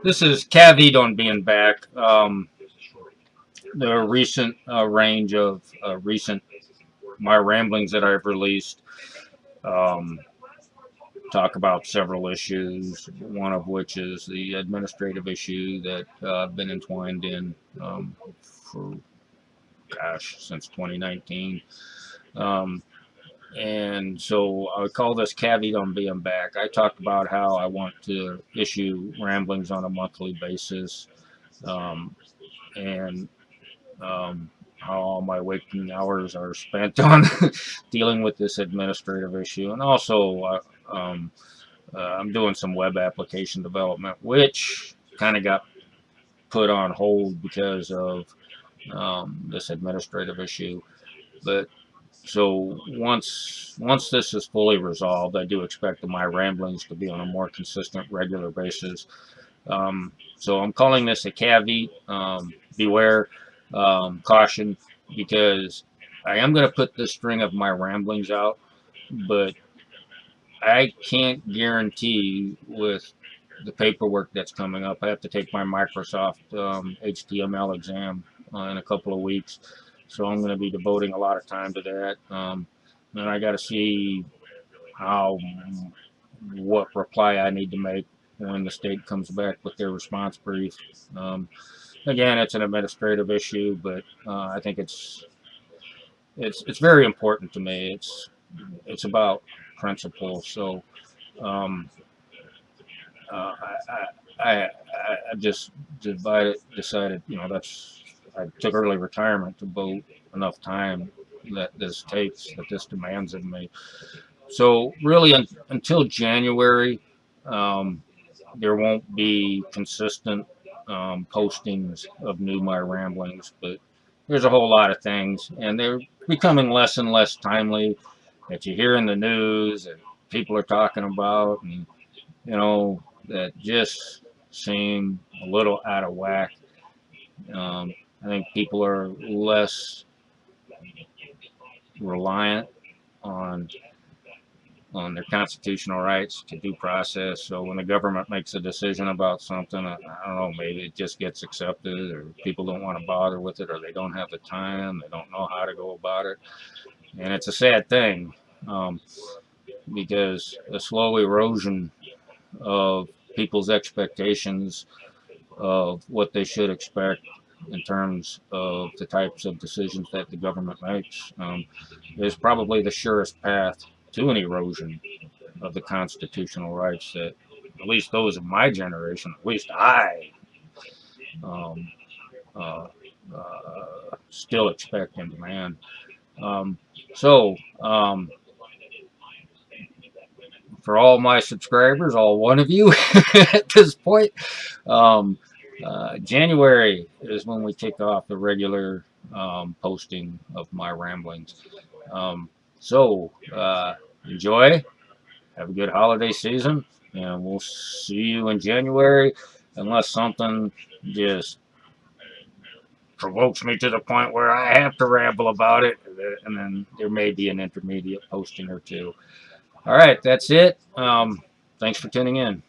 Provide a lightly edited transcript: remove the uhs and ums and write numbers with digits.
This is caveat on being back. The recent range of recent my ramblings that I've released um, talk about several issues. One of which is the administrative issue that I've been entwined in for since 2019. Um, and so I would call this caveat on being back. I talked about how I want to issue ramblings on a monthly basis. Um, and how all my waking hours are spent on dealing with this administrative issue. And also, I'm doing some web application development, which kind of got put on hold because of this administrative issue. But so once this is fully resolved, I do expect my ramblings to be on a more consistent, regular basis. So I'm calling this a caveat. Beware, caution, because I am going to put this string of my ramblings out, but I can't guarantee with the paperwork that's coming up. I have to take my Microsoft HTML exam in a couple of weeks, so I'm going to be devoting a lot of time to that. And I got to see how what reply I need to make when the state comes back with their response brief. Um, Again, it's an administrative issue, but I think it's very important to me. It's about principle. So um, I just decided, that's I took early retirement to devote enough time that this demands of me. So really, until January, um, there won't be consistent postings of new my ramblings, but there's a whole lot of things, and they're becoming less and less timely that you hear in the news and people are talking about, and that just seem a little out of whack. I think people are less reliant on their constitutional rights to due process. So when the government makes a decision about something, I don't know, maybe it just gets accepted, or people don't want to bother with it, or they don't have the time, they don't know how to go about it, and it's a sad thing um, because the slow erosion of people's expectations of what they should expect in terms of the types of decisions that the government makes is probably the surest path to an erosion of the constitutional rights that at least those of my generation, at least I um, uh, still expect and demand. Um, so, for all my subscribers, all one of you at this point, um, January is when we kick off the regular posting of my ramblings. Um, so, enjoy. Have a good holiday season, and we'll see you in January, unless something just provokes me to the point where I have to ramble about it, and then there may be an intermediate posting or two. All right, that's it. Thanks for tuning in.